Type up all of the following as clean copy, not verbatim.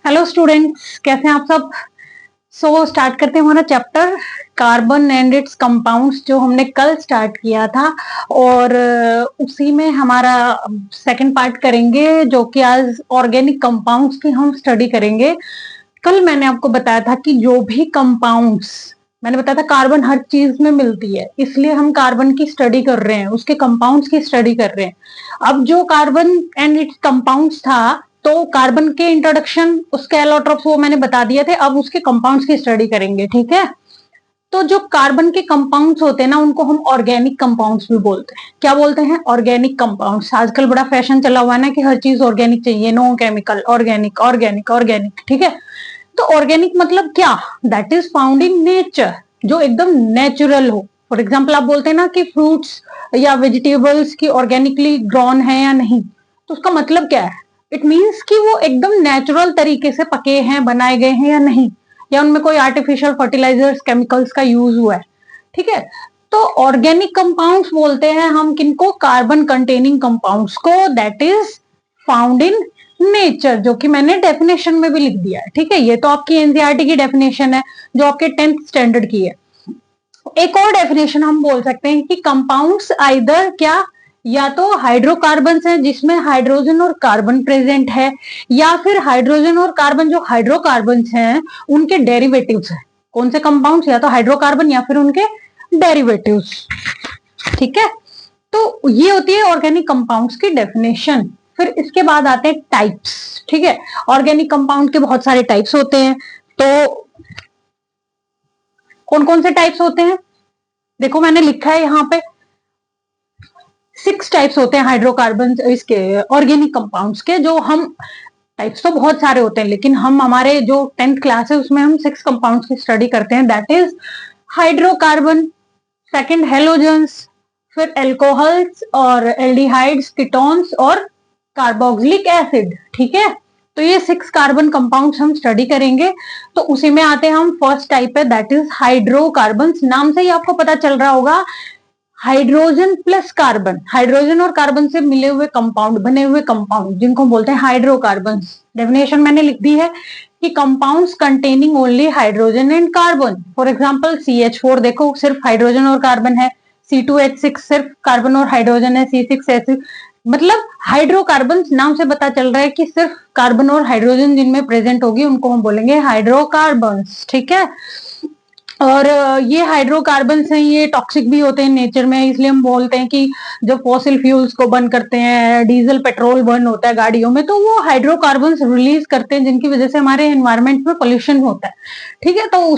Hello students, कैसे हैं आप सब। स्टार्ट करते हैं हमारा chapter carbon and it's compounds जो हमने कल स्टार्ट किया था। और उसी में हमारा सेकंड पार्ट करेंगे जो कि आज ऑर्गेनिक कंपाउंड्स की हम स्टडी करेंगे। कल मैंने आपको बताया था कि जो भी कंपाउंड्स, मैंने बताया था कार्बन हर चीज में मिलती है, इसलिए हम कार्बन की स्टडी कर रहे हैं, उसके कंपाउंड्स की स्टडी कर रहे हैं। अब जो कार्बन एंड इट्स कंपाउंड्स था, तो कार्बन के इंट्रोडक्शन, उसके एलोट्रोप्स वो मैंने बता दिए थे। अब उसके कंपाउंड्स की स्टडी करेंगे, ठीक है। तो जो कार्बन के कंपाउंड्स होते हैं ना, उनको हम ऑर्गेनिक कंपाउंड्स भी बोलते हैं। क्या बोलते हैं? Organic compounds. आजकल बड़ा फैशन चला हुआ है ना कि हर चीज ऑर्गेनिक चाहिए, no chemical, organic organic organic, ठीक है। तो ऑर्गेनिक मतलब क्या? That is found in nature, जो एकदम नेचुरल हो। फॉर एग्जाम्पल आप बोलते हैं ना कि फ्रूट्स या वेजिटेबल्स की ऑर्गेनिकली ग्रोन है या नहीं, तो उसका मतलब क्या है? इट मीन्स कि वो एकदम नेचुरल तरीके से पके हैं, बनाए गए हैं या नहीं, या उनमें कोई आर्टिफिशियल फर्टिलाइजर्स केमिकल्स का यूज हुआ है, ठीक है। तो ऑर्गेनिक कंपाउंड्स बोलते हैं हम किनको? कार्बन कंटेनिंग कंपाउंड्स को, that is found in nature, जो कि मैंने डेफिनेशन में भी लिख दिया है, ठीक है। ये तो आपकी एनसीईआरटी की डेफिनेशन है, जो आपके 10th स्टैंडर्ड की है। एक और डेफिनेशन हम बोल सकते हैं कि कंपाउंड्स आइदर क्या, या तो हाइड्रोकार्बन्स हैं जिसमें हाइड्रोजन और कार्बन प्रेजेंट है, या फिर हाइड्रोजन और कार्बन, जो हाइड्रोकार्बन्स हैं उनके डेरिवेटिव्स हैं। कौन से कंपाउंड्स? या तो हाइड्रोकार्बन या फिर उनके डेरिवेटिव्स, ठीक है। तो ये होती है ऑर्गेनिक कंपाउंड्स की डेफिनेशन। फिर इसके बाद आते हैं टाइप्स, ठीक है। ऑर्गेनिक कंपाउंड के बहुत सारे टाइप्स होते हैं। तो कौन कौन से टाइप्स होते हैं? देखो मैंने लिखा है यहाँ पे 6 टाइप्स होते हैं हाइड्रोकार्बन, इसके ऑर्गेनिक कंपाउंड्स के। जो हम टाइप्स तो बहुत सारे होते हैं, लेकिन हम हमारे जो 10th क्लास है उसमें हम 6 कंपाउंड्स की स्टडी करते हैं। That is hydrocarbon, second halogens, फिर एल्कोहल्स और एल्डिहाइड्स, कीटोन्स और कार्बोक्सिलिक एसिड, ठीक है। तो ये 6 कार्बन कंपाउंड्स हम स्टडी करेंगे। तो उसी में आते हैं हम, फर्स्ट टाइप है दैट इज हाइड्रोकार्बन। नाम से ही आपको पता चल रहा होगा, हाइड्रोजन प्लस कार्बन, हाइड्रोजन और कार्बन से मिले हुए कंपाउंड, बने हुए कंपाउंड, जिनको बोलते हैं हाइड्रोकार्बन। डेफिनेशन मैंने लिख दी है कि compounds containing only hydrogen and carbon. For example CH4 देखो, सिर्फ हाइड्रोजन और कार्बन है। C2H6 सिर्फ कार्बन और हाइड्रोजन है। C6H6, मतलब हाइड्रोकार्बन नाम से पता चल रहा है कि सिर्फ कार्बन और हाइड्रोजन जिनमें प्रेजेंट होगी उनको हम बोलेंगे हाइड्रोकार्बन, ठीक है। और ये हाइड्रोकार्बन्स हैं, ये टॉक्सिक भी होते हैं नेचर में, इसलिए हम बोलते हैं कि जब फॉसिल फ्यूल्स को बर्न करते हैं, डीजल पेट्रोल बर्न होता है गाड़ियों में, तो वो हाइड्रोकार्बन्स रिलीज करते हैं, जिनकी वजह से हमारे एनवायरमेंट में पोल्यूशन होता है, ठीक है। तो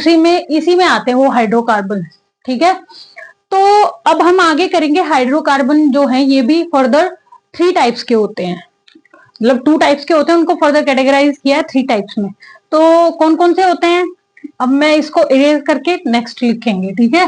इसी में आते हैं वो हाइड्रोकार्बन, ठीक है। तो अब हम आगे करेंगे। हाइड्रोकार्बन जो है ये भी फर्दर 3 टाइप्स के होते हैं, मतलब 2 टाइप्स के होते हैं, उनको फर्दर कैटेगराइज किया है 3 टाइप्स में। तो कौन कौन से होते हैं? अब मैं इसको इरेज करके नेक्स्ट लिखेंगे, ठीक है।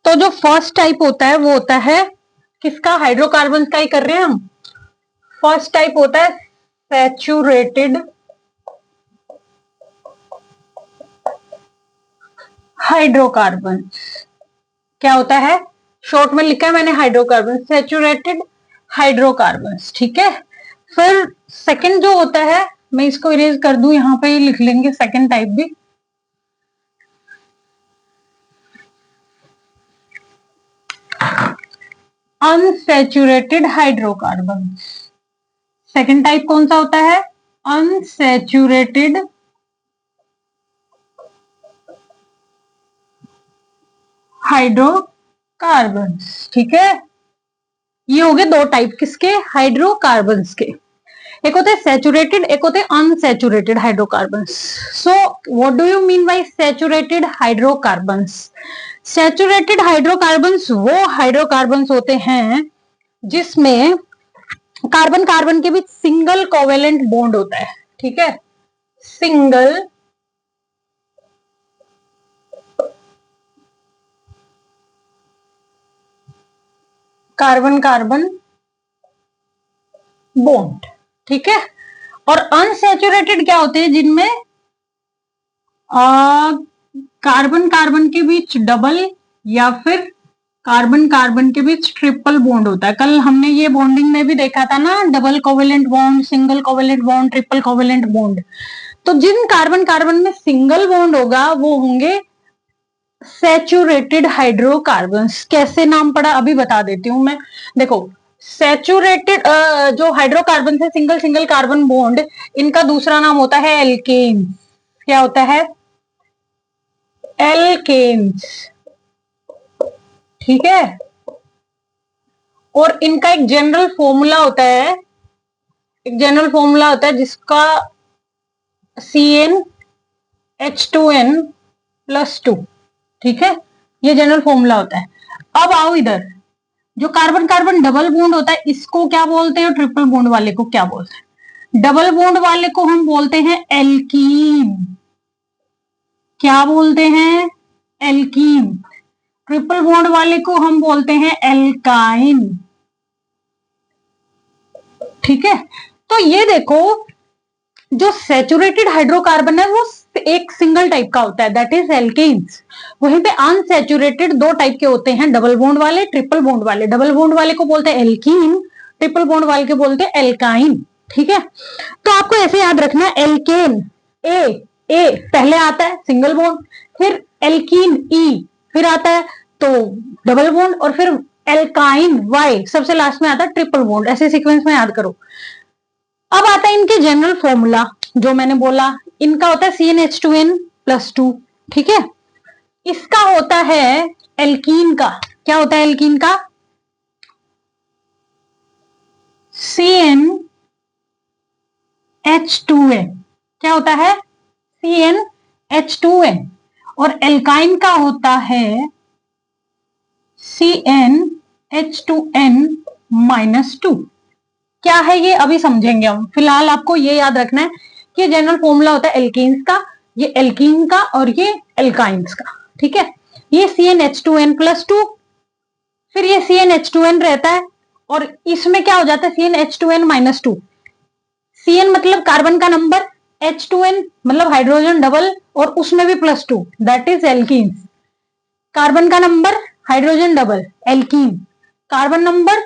तो जो फर्स्ट टाइप होता है वो होता है किसका? हाइड्रोकार्बन का ही कर रहे हैं हम। फर्स्ट टाइप होता है सैचुरेटेड हाइड्रोकार्बन। क्या होता है? शॉर्ट में लिखा है मैंने हाइड्रोकार्बन, सैचुरेटेड हाइड्रोकार्बन, ठीक है। फिर सेकंड जो होता है, मैं इसको इरेज कर दूं, यहां पे लिख लेंगे सेकंड टाइप भी, अनसैचुरेटेड हाइड्रोकार्बन। सेकंड टाइप कौन सा होता है? अनसैचुरेटेड हाइड्रोकार्बन, ठीक है। ये हो गए 2 टाइप, किसके? हाइड्रोकार्बन्स के। एक होते हैं सैचुरेटेड, एक होते हैं unsaturated hydrocarbons. So what do you mean by saturated hydrocarbons? Saturated hydrocarbons वो हाइड्रोकार्बन्स होते हैं जिसमें कार्बन कार्बन के बीच सिंगल कोवेलेंट बॉन्ड होता है, ठीक है। सिंगल कार्बन कार्बन बॉन्ड, ठीक है। और अनसैचुरेटेड क्या होते हैं, जिनमें कार्बन कार्बन के बीच डबल या फिर कार्बन कार्बन के बीच ट्रिपल बॉन्ड होता है। कल हमने ये बॉन्डिंग में भी देखा था ना, double covalent bond, single covalent bond, triple covalent bond. तो जिन कार्बन कार्बन में सिंगल बॉन्ड होगा वो होंगे सैचुरेटेड हाइड्रोकार्बन्स। कैसे नाम पड़ा अभी बता देती हूं मैं। देखो, सैचुरेटेड जो हाइड्रोकार्बन है, सिंगल सिंगल कार्बन बॉन्ड, इनका दूसरा नाम होता है एल्केन। क्या होता है? एल्केन्स, ठीक है। और इनका एक जनरल फॉर्मूला होता है, जिसका CnH2n+2, ठीक है। ये जनरल फॉर्मूला होता है। अब आओ इधर, जो कार्बन कार्बन डबल बॉन्ड होता है इसको क्या बोलते हैं, और ट्रिपल बॉन्ड वाले को क्या बोलते हैं? डबल बॉन्ड वाले को हम बोलते हैं एल्कीन। क्या बोलते हैं? एल्कीन। ट्रिपल बॉन्ड वाले को हम बोलते हैं एल्काइन, ठीक है। तो ये देखो, जो सैचुरेटेड हाइड्रोकार्बन है वो एक सिंगल टाइप का होता है, दैट इज एल्केन्स। वहीं पे अनसैचुरेटेड दो टाइप के होते हैं, डबल बॉन्ड वाले, ट्रिपल बॉन्ड वाले। डबल बॉन्ड वाले को बोलते हैं एल्कीन, ट्रिपल बॉन्ड वाले को बोलते हैं एल्काइन, ठीक है। तो आपको ऐसे याद रखना है, एल्केन ए पहले आता है सिंगल बॉन्ड, फिर एल्कीन ई फिर आता है तो डबल बॉन्ड, और फिर एल्काइन वाई सबसे लास्ट में आता है ट्रिपल बॉन्ड। ऐसे सीक्वेंस में याद करो। अब आता है इनके जनरल फॉर्मूला, जो मैंने बोला, इनका होता है CnH2n+2, ठीक है। इसका होता है एल्कीन का, क्या होता है एल्कीन का? CnH2n। क्या होता है? CnH2n। और एल्काइन का होता है CnH2n-2। क्या है ये अभी समझेंगे हम, फिलहाल आपको ये याद रखना है कि जनरल फॉर्मूला होता है एल्कीन्स का, ये एल्कीन का और ये एल्काइंस का, ठीक है। ये CnH2n+2, फिर ये CnH2n रहता है, और इसमें क्या हो जाता है CnH2n-2। Cn मतलब कार्बन का नंबर, H2n मतलब हाइड्रोजन डबल, और उसमें भी +2, दैट इज एल्कीन्स। कार्बन का number, hydrogen double, alkene. Carbon number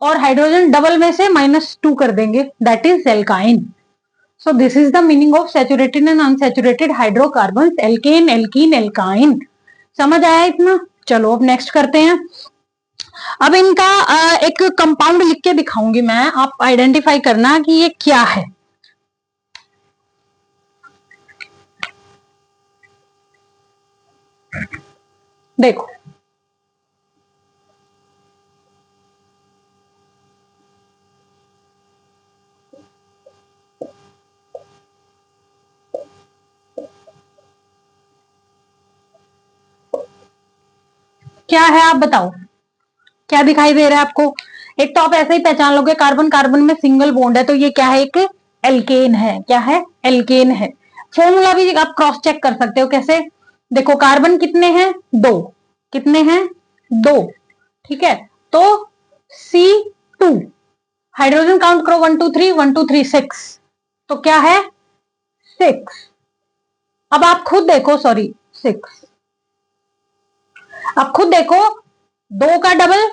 और हाइड्रोजन डबल में से -2 कर देंगे, that is alkyne. So this is the meaning of saturated and unsaturated hydrocarbon, alkane, alkene, alkyne. समझ आया इतना? चलो अब नेक्स्ट करते हैं। अब इनका एक कंपाउंड लिख के दिखाऊंगी मैं, आप आइडेंटिफाई करना कि ये क्या है। देखो, क्या है आप बताओ, क्या दिखाई दे रहा है आपको? एक तो आप ऐसे ही पहचान लोगे, कार्बन कार्बन में सिंगल बॉन्ड है तो ये क्या है? एक एल्केन है। क्या है? एल्केन है। फॉर्मूला भी आप क्रॉस चेक कर सकते हो। कैसे? देखो, कार्बन कितने हैं? 2। कितने हैं? 2, ठीक है। तो C2, हाइड्रोजन काउंट करो, 1 2 3, 1 2 3 6, तो क्या है? 6। अब आप खुद देखो, सॉरी 6, आप खुद देखो, 2 का डबल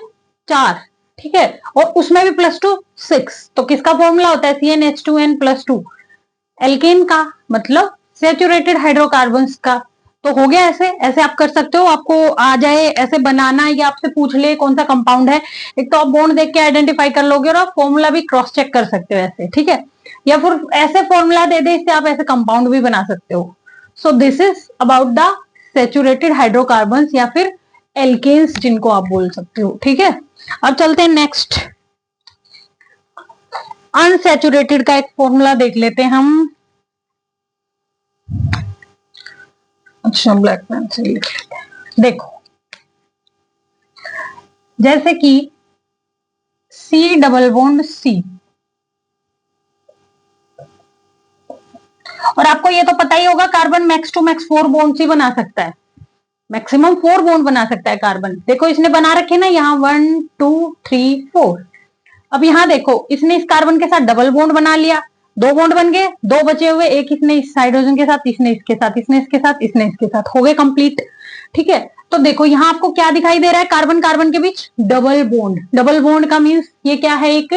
4, ठीक है, और उसमें भी +2, 6। तो किसका फॉर्मूला होता है? CnH2n+2, एल्केन का, मतलब सैचुरेटेड हाइड्रोकार्बन्स का। तो हो गया। ऐसे ऐसे आप कर सकते हो, आपको आ जाए ऐसे बनाना, या आपसे पूछ ले कौन सा कंपाउंड है, एक तो आप बॉन्ड देख के आइडेंटिफाई कर लोगे, और आप फॉर्मूला भी क्रॉस चेक कर सकते हो ऐसे, ठीक है। या फिर ऐसे फॉर्मूला दे दे, इससे आप ऐसे कंपाउंड भी बना सकते हो। सो this is about the saturated hydrocarbons, या फिर एल्केन्स जिनको आप बोल सकते हो, ठीक है। अब चलते हैं नेक्स्ट, अनसैचुरेटेड का एक फॉर्मूला देख लेते हैं हम। अच्छा, ब्लैक पेन से लिख लेते हैं। देखो, जैसे कि C डबल बॉन्ड C, और आपको ये तो पता ही होगा carbon max two max 4 bond ही बना सकता है, मैक्सिमम 4 बॉन्ड बना सकता है कार्बन। देखो इसने बना रखे ना यहाँ 1 2 3 4। अब यहाँ देखो, इसने इस कार्बन के साथ डबल बॉन्ड बना लिया, दो बॉन्ड बन गए, दो बचे हुए, एक इसने इस हाइड्रोजन के साथ, इसने इसके साथ, इसने इसके साथ, इसने इसके साथ, हो गए कंप्लीट। ठीक है, तो देखो यहाँ आपको क्या दिखाई दे रहा है, कार्बन कार्बन के बीच डबल बॉन्ड। डबल बॉन्ड का मीन्स ये क्या है, एक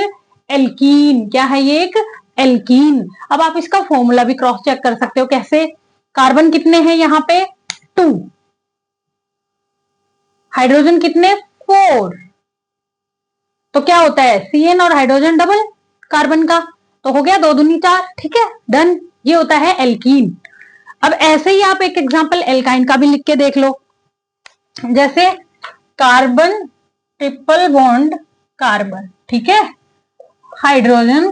एल्कीन। क्या है ये, एक एल्कीन। अब आप इसका फॉर्मूला भी क्रॉस चेक कर सकते हो, कैसे, कार्बन कितने हैं यहाँ पे, 2, हाइड्रोजन कितने, 4, तो क्या होता है, CN और हाइड्रोजन डबल कार्बन का, तो हो गया 2 दूनी 4। ठीक है, डन, ये होता है एल्कीन। अब ऐसे ही आप एक एग्जांपल एल्काइन का भी लिख के देख लो, जैसे कार्बन ट्रिपल बॉन्ड कार्बन, ठीक है, हाइड्रोजन,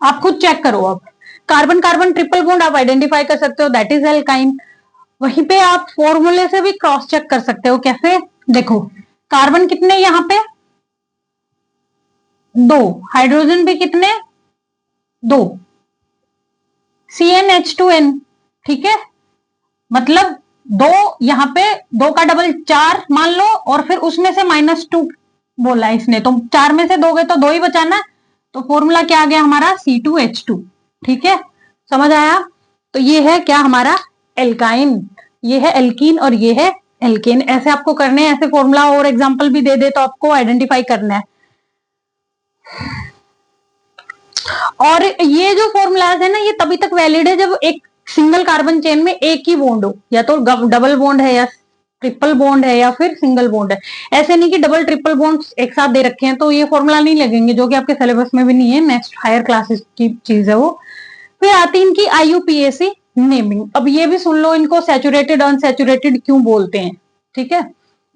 आप खुद चेक करो। अब कार्बन कार्बन ट्रिपल बॉन्ड आप आइडेंटिफाई कर सकते हो, दैट इज एल्काइन। वहीं पे आप फॉर्मूले से भी क्रॉस चेक कर सकते हो, कैसे, देखो कार्बन कितने यहाँ पे, 2, हाइड्रोजन भी कितने, 2, CnH2n, ठीक है, मतलब 2 यहाँ पे, 2 का डबल 4 मान लो, और फिर उसमें से -2 बोला इसने, तो 4 में से 2 गए तो 2 ही बचाना, तो फॉर्मूला क्या आ गया हमारा, C2H2। ठीक है, समझ आया। तो ये है क्या हमारा एल्काइन, ये है एल्कीन और ये है एल्केन। ऐसे आपको करने हैं, ऐसे फॉर्मूला और एग्जांपल भी दे दे तो आपको आइडेंटिफाई करना है। और ये जो फॉर्मूलाज है ना, ये तभी तक वैलिड है जब एक सिंगल कार्बन चेन में एक ही बॉन्ड हो, या तो डबल बॉन्ड है, या ट्रिपल बॉन्ड है, या फिर सिंगल बॉन्ड है। ऐसे नहीं कि डबल ट्रिपल बॉन्ड एक साथ दे रखे हैं तो ये फॉर्मूला नहीं लगेंगे, जो कि आपके सिलेबस में भी नहीं है, नेक्स्ट हायर क्लासेस की चीज है वो। फिर आती इनकी IUPAC नेमिंग। अब ये भी सुन लो, इनको सैचुरेटेड अनसैचुरेटेड क्यों बोलते हैं, ठीक है,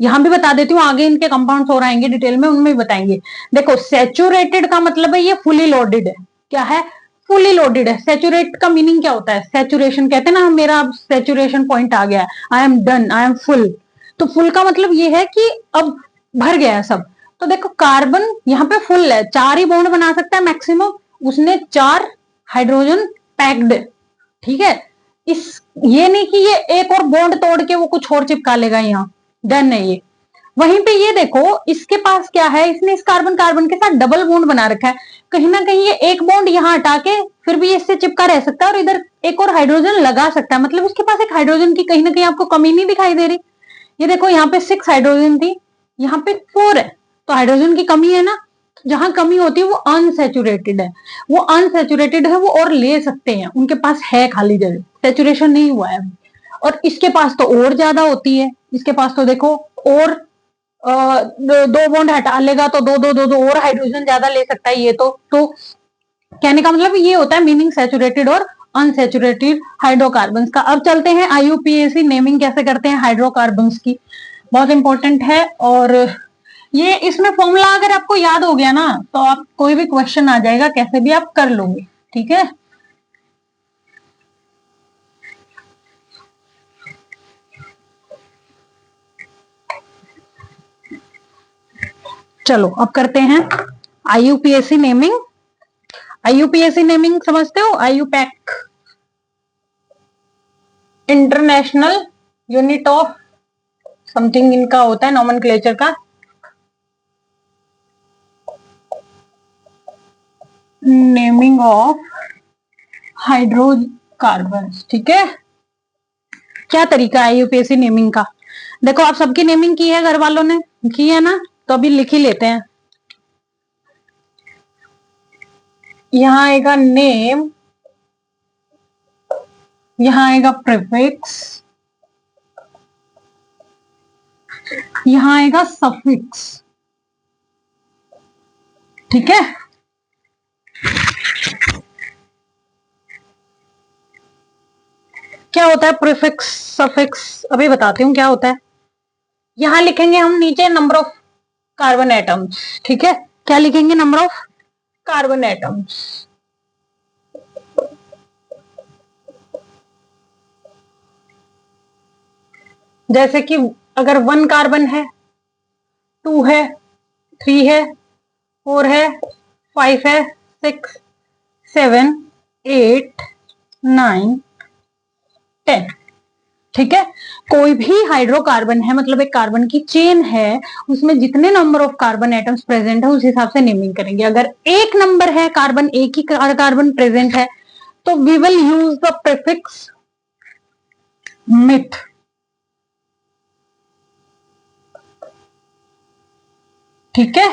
यहां भी बता देती हूँ, आगे इनके कंपाउंड्स और आएंगे डिटेल में, उनमें भी बताएंगे। देखो सैचुरेटेड का मतलब है ये फुली लोडेड है। क्या है, फुली लोडेड है। सैचुरेट का मीनिंग क्या होता है, सैचुरेशन कहते हैं ना, मेरा सैचुरेशन पॉइंट आ गया, I am done, I am full. तो फुल का मतलब ये है कि अब भर गया है सब। तो देखो कार्बन यहाँ पे फुल है, 4 ही बॉन्ड बना सकता है मैक्सिमम, उसने 4 हाइड्रोजन पैक्ड, ठीक है। इस ये नहीं कि ये एक और बॉन्ड तोड़ के वो कुछ और चिपका लेगा, यहाँ डन है ये। वहीं पे ये देखो इसके पास क्या है, इसने इस कार्बन कार्बन के साथ डबल बॉन्ड बना रखा है। कहीं ना कहीं ये एक बॉन्ड यहाँ हटा के फिर भी इससे चिपका रह सकता है, और इधर एक और हाइड्रोजन लगा सकता है, मतलब उसके पास एक हाइड्रोजन की कहीं ना कहीं आपको कमी नहीं दिखाई दे रही। ये देखो यहाँ पे 6 हाइड्रोजन थी, यहाँ पे 4 है, तो हाइड्रोजन की कमी है ना। जहां कमी होती है वो अनसैचुरेटेड है, वो अनसैचुरेटेड है, वो और ले सकते हैं, उनके पास है खाली जगह, सैचुरेशन नहीं हुआ है। और इसके पास तो और ज्यादा होती है, इसके पास तो देखो और 2 बॉन्ड हटा लेगा तो दो दो दो दो और हाइड्रोजन ज्यादा ले सकता है ये तो कहने का मतलब ये होता है मीनिंग सैचुरेटेड और अनसैचुरेटेड हाइड्रोकार्बन्स का। अब चलते हैं IUPAC नेमिंग कैसे करते हैं हाइड्रोकार्बन्स की, बहुत इंपॉर्टेंट है। और ये इसमें फॉर्मूला अगर आपको याद हो गया ना, तो आप कोई भी क्वेश्चन आ जाएगा कैसे भी आप कर लोगे, ठीक है। चलो अब करते हैं IUPAC नेमिंग। IUPAC नेमिंग समझते हो, IUPAC international unit of something इनका होता है नॉमेनक्लेचर का, नेमिंग ऑफ हाइड्रोकार्बन्स, ठीक है। क्या तरीका है IUPAC नेमिंग का, देखो आप सबकी नेमिंग की है, घर वालों ने की है ना, तो अभी लिख ही लेते हैं। यहां आएगा नेम, यहां आएगा प्रीफिक्स, यहां आएगा सफिक्स, ठीक है। क्या होता है प्रीफिक्स सफिक्स, अभी बताती हूँ क्या होता है। यहां लिखेंगे हम नीचे नंबर ऑफ कार्बन एटम्स, ठीक है। क्या लिखेंगे, नंबर ऑफ कार्बन एटम्स। जैसे कि अगर 1 कार्बन है, 2 है, 3 है, 4 है, 5 है, 6, 7, 8, 9, 10, ठीक है, कोई भी हाइड्रोकार्बन है मतलब एक कार्बन की चेन है, उसमें जितने number of carbon atoms present है उस हिसाब से नेमिंग करेंगे। अगर एक नंबर है कार्बन, एक ही कार्बन प्रेजेंट है, तो we will use the prefix meth. ठीक है,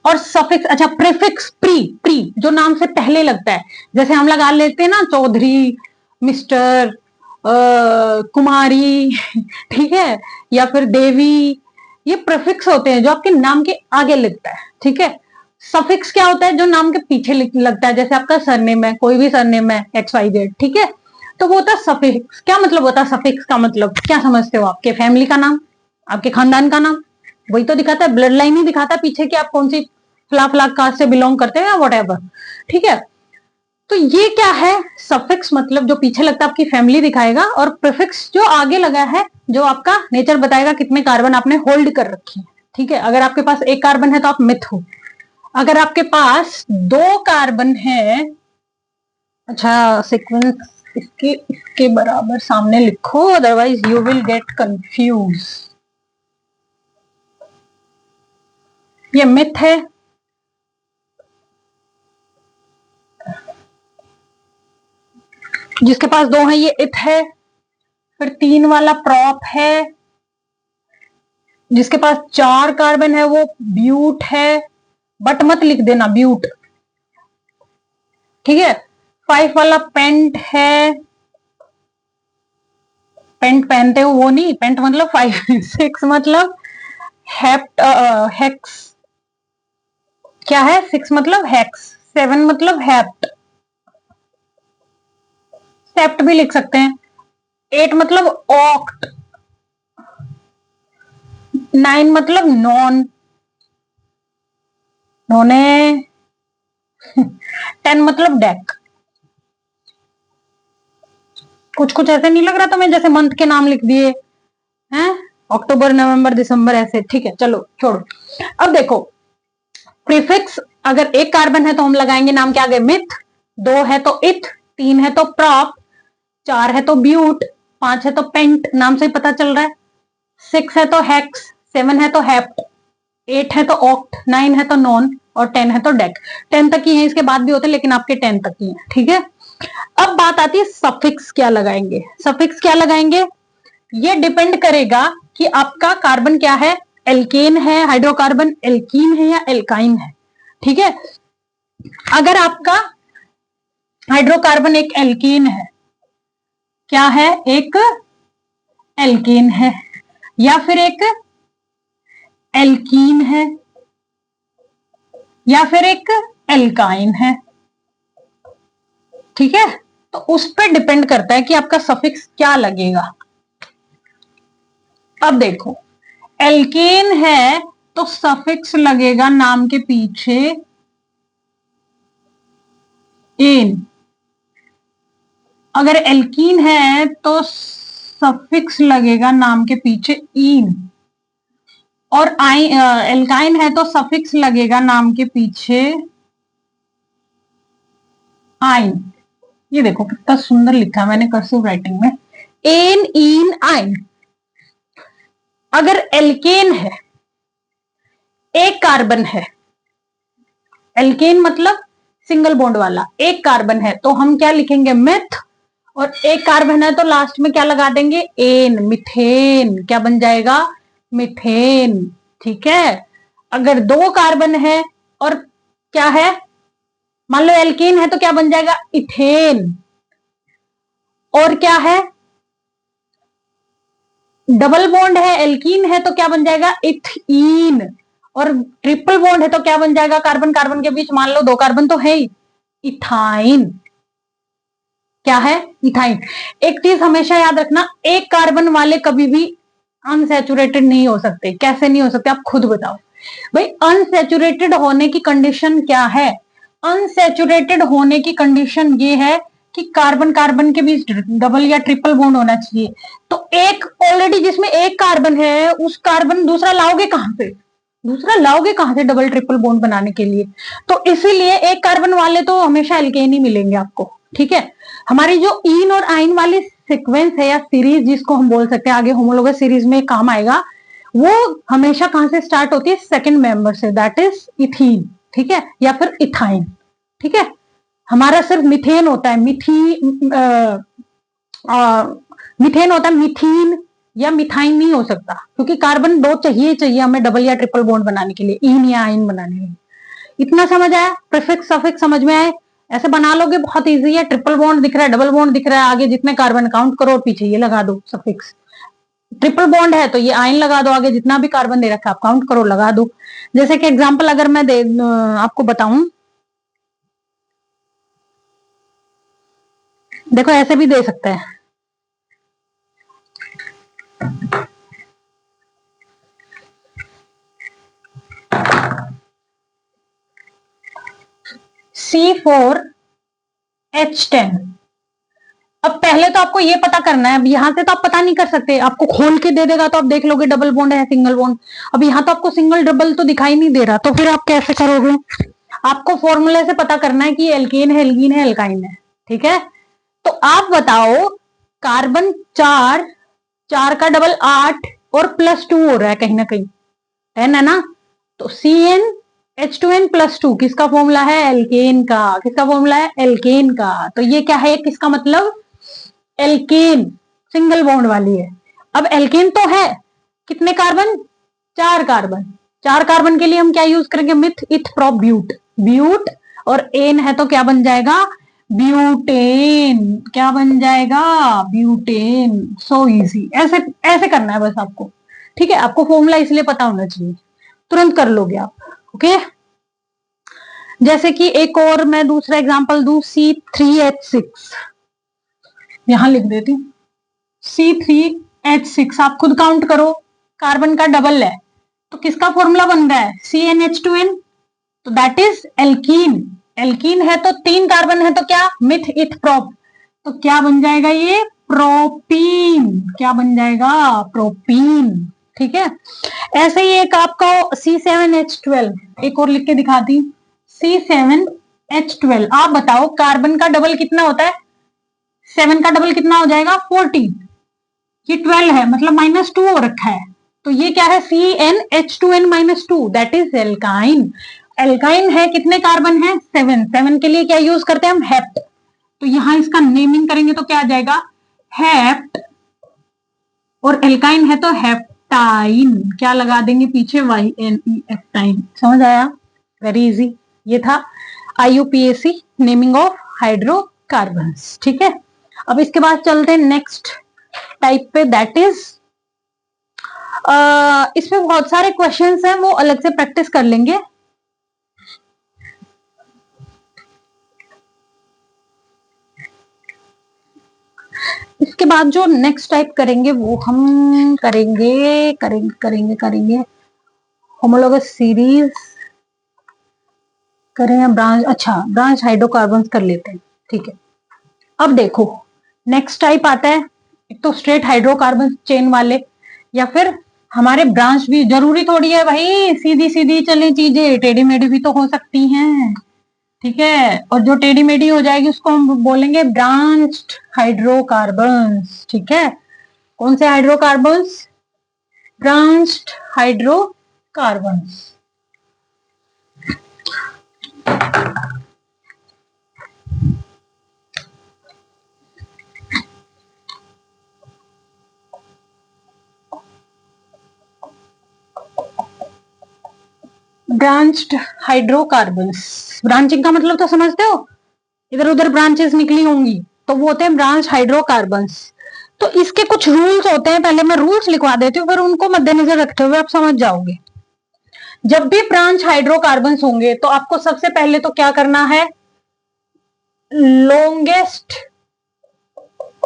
और सफिक्स, अच्छा प्रीफिक्स प्री जो नाम से पहले लगता है, जैसे हम लगा लेते हैं ना चौधरी, मिस्टर, कुमारी, ठीक है, या फिर देवी, ये प्रीफिक्स होते हैं जो आपके नाम के आगे लगता है। ठीक है, सफिक्स क्या होता है, जो नाम के पीछे लगता है, जैसे आपका सरनेम है, कोई भी सरनेम है XYZ, ठीक है, तो वो होता है सफिक्स। क्या मतलब होता है सफिक्स का मतलब, क्या समझते हो, आपके फैमिली का नाम, आपके खानदान का नाम, वही तो दिखाता है, ब्लड लाइन ही दिखाता है पीछे कि आप कौन सी फला कास्ट से बिलोंग करते हैं या वट। ठीक है, तो ये क्या है, सफिक्स मतलब जो पीछे लगता है आपकी फैमिली दिखाएगा, और प्रीफिक्स जो आगे लगा है जो आपका नेचर बताएगा कितने कार्बन आपने होल्ड कर रखे हैं। ठीक है, अगर आपके पास एक कार्बन है तो आप मिथ हो, अगर आपके पास 2 कार्बन है, अच्छा सीक्वेंस इसके बराबर सामने लिखो, otherwise you will get confuse. ये मिथ है, जिसके पास 2 है ये इथ है, फिर 3 वाला प्रॉप है, जिसके पास 4 कार्बन है वो ब्यूट है, बट मत लिख देना ब्यूट। ठीक है, 5 वाला पेंट है, पेंट पहनते हो वो नहीं, पेंट मतलब 5 6 मतलब हेप्ट, हेक्स क्या है, 6 मतलब हेक्स, 7 मतलब हेप्ट, सेप्ट भी लिख सकते हैं, 8 मतलब ऑक्ट, 9 मतलब नॉन, नोने, 10 मतलब डेक। कुछ कुछ ऐसे नहीं लग रहा तुम्हें जैसे मंथ के नाम लिख दिए हैं, अक्टूबर नवंबर दिसंबर ऐसे। ठीक है, चलो छोड़ो। अब देखो प्रीफिक्स, अगर एक कार्बन है तो हम लगाएंगे नाम के आगे मिथ, 2 है तो इथ, 3 है तो प्रॉप, 4 है तो ब्यूट, 5 है तो पेंट, नाम से ही पता चल रहा है, 6 है तो हेक्स, 7 है तो हेप्ट, 8 है तो ऑक्ट, 9 है तो नॉन, और 10 है तो डेक। 10 तक ही है, इसके बाद भी होते लेकिन आपके 10 तक ही है। ठीक है, अब बात आती है सफिक्स क्या लगाएंगे। सफिक्स क्या लगाएंगे, ये डिपेंड करेगा कि आपका कार्बन क्या है, एल्केन है, हाइड्रोकार्बन एल्कीन है या एल्काइन है। ठीक है, अगर आपका हाइड्रोकार्बन एक एल्कीन है, क्या है, एक एल्कीन है, या फिर एक एल्कीन है, या फिर एक एल्काइन है। ठीक है, तो उस पर डिपेंड करता है कि आपका सफिक्स क्या लगेगा। अब देखो एल्केन है तो सफिक्स लगेगा नाम के पीछे एन, अगर एल्कीन है तो सफिक्स लगेगा नाम के पीछे इन, और एल्काइन है तो सफिक्स लगेगा नाम के पीछे आइन। ये देखो कितना सुंदर लिखा है मैंने कर्सिव राइटिंग में, एन इन आइन। अगर एल्केन है, एक कार्बन है, एल्केन मतलब सिंगल बॉन्ड वाला, एक कार्बन है तो हम क्या लिखेंगे मिथ, और एक कार्बन है तो लास्ट में क्या लगा देंगे एन, मिथेन, क्या बन जाएगा मिथेन। ठीक है, अगर 2 कार्बन है और क्या है, मान लो एल्केन है तो क्या बन जाएगा इथेन, और क्या है डबल बॉन्ड है, एल्कीन है तो क्या बन जाएगा इथीन, और ट्रिपल बॉन्ड है तो क्या बन जाएगा, कार्बन कार्बन के बीच मान लो 2 कार्बन तो है ही, इथाइन। क्या है, इथाइन। एक चीज हमेशा याद रखना, एक कार्बन वाले कभी भी अनसैचुरेटेड नहीं हो सकते। कैसे नहीं हो सकते आप खुद बताओ भाई, अनसैचुरेटेड होने की कंडीशन क्या है, अनसैचुरेटेड होने की कंडीशन ये है कि कार्बन कार्बन के बीच डबल या ट्रिपल बॉन्ड होना चाहिए। तो एक ऑलरेडी जिसमें एक कार्बन है, उस कार्बन दूसरा लाओगे कहां से, दूसरा लाओगे कहां से डबल ट्रिपल बॉन्ड बनाने के लिए। तो इसीलिए एक कार्बन वाले तो हमेशा एल्केन ही मिलेंगे आपको। ठीक है, हमारी जो इन और आइन वाली सीक्वेंस है या सीरीज जिसको हम बोल सकते हैं, आगे होमोलोगस सीरीज में काम आएगा, वो हमेशा कहां से स्टार्ट होती है? सेकंड मेंबर से, दैट इज इथीन, ठीक है, या फिर इथाइन, ठीक है। हमारा सिर्फ मिथेन होता है, मिथेन होता है, मिथीन या मिथाइन नहीं हो सकता, क्योंकि कार्बन 2 चाहिए हमें डबल या ट्रिपल बॉन्ड बनाने के लिए, इन या आइन बनाने के लिए। इतना समझ आया? प्रीफिक्स सफिक्स समझ में आए? ऐसे बना लोगे, बहुत इजी है। ट्रिपल बॉन्ड दिख रहा है, डबल बॉन्ड दिख रहा है, आगे जितने कार्बन काउंट करो और पीछे ये लगा दो सफिक्स। ट्रिपल बॉन्ड है तो ये आइन लगा दो, आगे जितना भी कार्बन दे रखा है आप काउंट करो, लगा दो। जैसे कि एग्जांपल अगर मैं आपको बताऊं, देखो ऐसे भी दे सकते हैं, C4H10। अब पहले तो आपको ये पता करना है, अब यहां से तो आप पता नहीं कर सकते, आपको खोल के दे देगा तो आप देख लोगे डबल बॉन्ड है सिंगल बॉन्ड। अब यहाँ तो आपको सिंगल डबल तो दिखाई नहीं दे रहा, तो फिर आप कैसे करोगे? आपको फॉर्मूले से पता करना है कि एल्केन है, एल्कीन है, एल्काइन है, ठीक है। तो आप बताओ, कार्बन 4, 4 का डबल 8 और +2 हो रहा है कहीं ना कहीं, 10 है ना, तो CnH2n+2 किसका फॉर्मूला है? एल्केन का। किसका फॉर्मूला है? एल्केन का। तो ये क्या है? किसका मतलब? एल्केन, सिंगल बॉन्ड वाली है। अब एल्केन तो है, कितने कार्बन? 4 कार्बन। 4 कार्बन के लिए हम क्या यूज करेंगे? Myth, eth, prop, ब्यूट। ब्यूट और एन है तो क्या बन जाएगा? ब्यूटेन। क्या बन जाएगा? ब्यूटेन। So easy. ऐसे ऐसे करना है बस आपको, ठीक है। आपको फॉर्मूला इसलिए पता होना चाहिए, तुरंत कर लोगे आप, ओके। जैसे कि एक और मैं दूसरा एग्जांपल दूं, C3H6, यहां लिख देती हूँ C3H6। आप खुद काउंट करो, कार्बन का डबल है तो किसका फॉर्मूला बन रहा है? CnH2n, तो दैट इज एल्कीन। एल्कीन है तो 3 कार्बन है तो क्या? मिथ, इथ, प्रोप, तो क्या बन जाएगा ये? प्रोपीन। क्या बन जाएगा? प्रोपीन, ठीक है। ऐसे ही एक आपको C7H12, एक और लिख के दिखाती, C7H12। आप बताओ कार्बन का डबल कितना होता है? 7 का डबल कितना हो जाएगा? 14। ये 12 है, मतलब -2 हो रखा है, तो ये क्या है? CnH2n-2, that is alkyne. Alkyne है, कितने कार्बन है? 7। 7 के लिए क्या यूज करते हैं हम? हेप्ट। तो यहां इसका नेमिंग करेंगे तो क्या आ जाएगा? हेप्ट। और एल्काइन है तो हेप्टाइन, क्या लगा देंगे पीछे? YNE, एप्टाइन। समझ आया? Very easy. ये था IUPAC, नेमिंग ऑफ हाइड्रोकार्बन्स, ठीक है। अब इसके बाद चलते हैं नेक्स्ट टाइप पे, दैट इज, इसमें बहुत सारे क्वेश्चंस हैं, वो अलग से प्रैक्टिस कर लेंगे। इसके बाद जो नेक्स्ट टाइप करेंगे वो हम करेंगे होमोलोगस सीरीज करें, ब्रांच, अच्छा ब्रांच हाइड्रोकार्बन्स कर लेते हैं, ठीक है। अब देखो नेक्स्ट टाइप आता है, एक तो स्ट्रेट हाइड्रोकार्बन चेन वाले, या फिर हमारे ब्रांच भी, जरूरी थोड़ी है भाई सीधी सीधी चले चीजें, टेढ़ी मेढ़ी भी तो हो सकती हैं, ठीक है। और जो टेढ़ी मेढ़ी हो जाएगी उसको हम बोलेंगे ब्रांच्ड हाइड्रोकार्बन्स, ठीक है। कौन से hydrocarbons? Branched hydrocarbons. Branched hydrocarbons, branching का मतलब तो समझते हो, इधर उधर ब्रांचेस निकली होंगी, तो वो होते हैं ब्रांच हाइड्रोकार्बन्स। तो इसके कुछ रूल्स होते हैं, पहले मैं रूल्स लिखवा देती हूँ, फिर उनको मद्देनजर रखते हुए आप समझ जाओगे। जब भी ब्रांच हाइड्रोकार्बन्स होंगे तो आपको सबसे पहले तो क्या करना है? लॉन्गेस्ट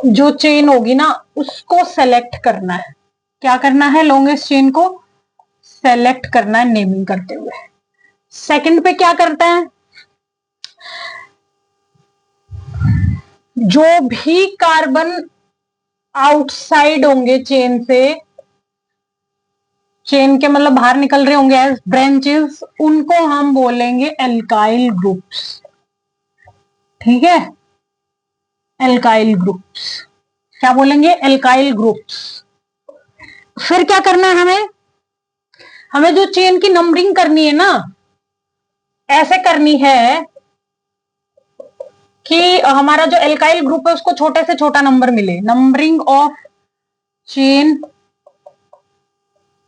जो चेन होगी ना उसको सेलेक्ट करना है। क्या करना है? लॉन्गेस्ट चेन को सेलेक्ट करना है नेमिंग करते हुए। सेकंड पे क्या करता है? जो भी कार्बन आउटसाइड होंगे चेन से, चेन के मतलब बाहर निकल रहे होंगे एज ब्रांचेस, उनको हम बोलेंगे एल्काइल ग्रुप्स, ठीक है। एल्काइल ग्रुप्स, क्या बोलेंगे, एल्काइल ग्रुप्स। फिर क्या करना है हमें, हमें जो चेन की नंबरिंग करनी है ना, ऐसे करनी है कि हमारा जो एल्काइल ग्रुप है उसको छोटे से छोटा नंबर मिले। Numbering of chain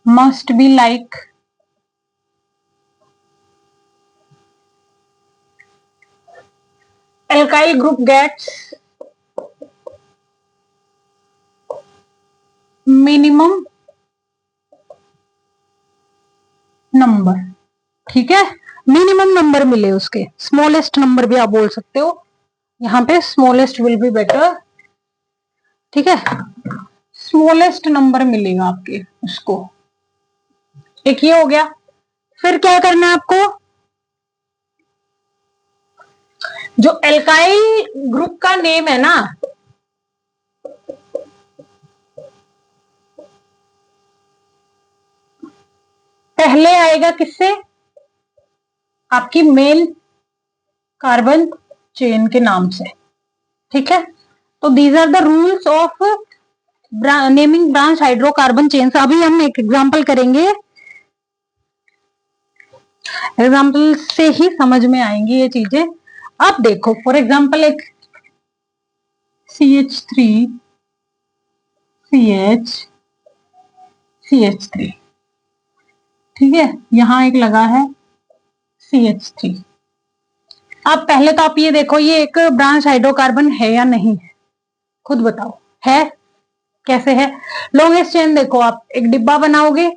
must be like alkyl group gets minimum number. ठीक है, मिनिमम नंबर मिले उसके, स्मॉलेस्ट नंबर भी आप बोल सकते हो, यहां पे स्मॉलेस्ट विल बी बेटर। ठीक है, स्मॉलेस्ट नंबर मिलेगा आपके उसको। एक ये हो गया। फिर क्या करना है आपको, जो एल्काइल ग्रुप का नेम है ना, पहले आएगा किससे, आपकी मेन कार्बन चेन के नाम से। ठीक है, तो these are the rules of naming branch hydrocarbon chain. अभी हम एक एग्जांपल करेंगे, एग्जांपल से ही समझ में आएंगी ये चीजें। अब देखो फॉर एग्जांपल एक CH3 CH CH3, ठीक है, यहां एक लगा है CH3। अब पहले तो आप ये देखो ये एक ब्रांच हाइड्रोकार्बन है या नहीं है, खुद बताओ। है, कैसे है, लॉन्गेस्ट चेन देखो, आप एक डिब्बा बनाओगे,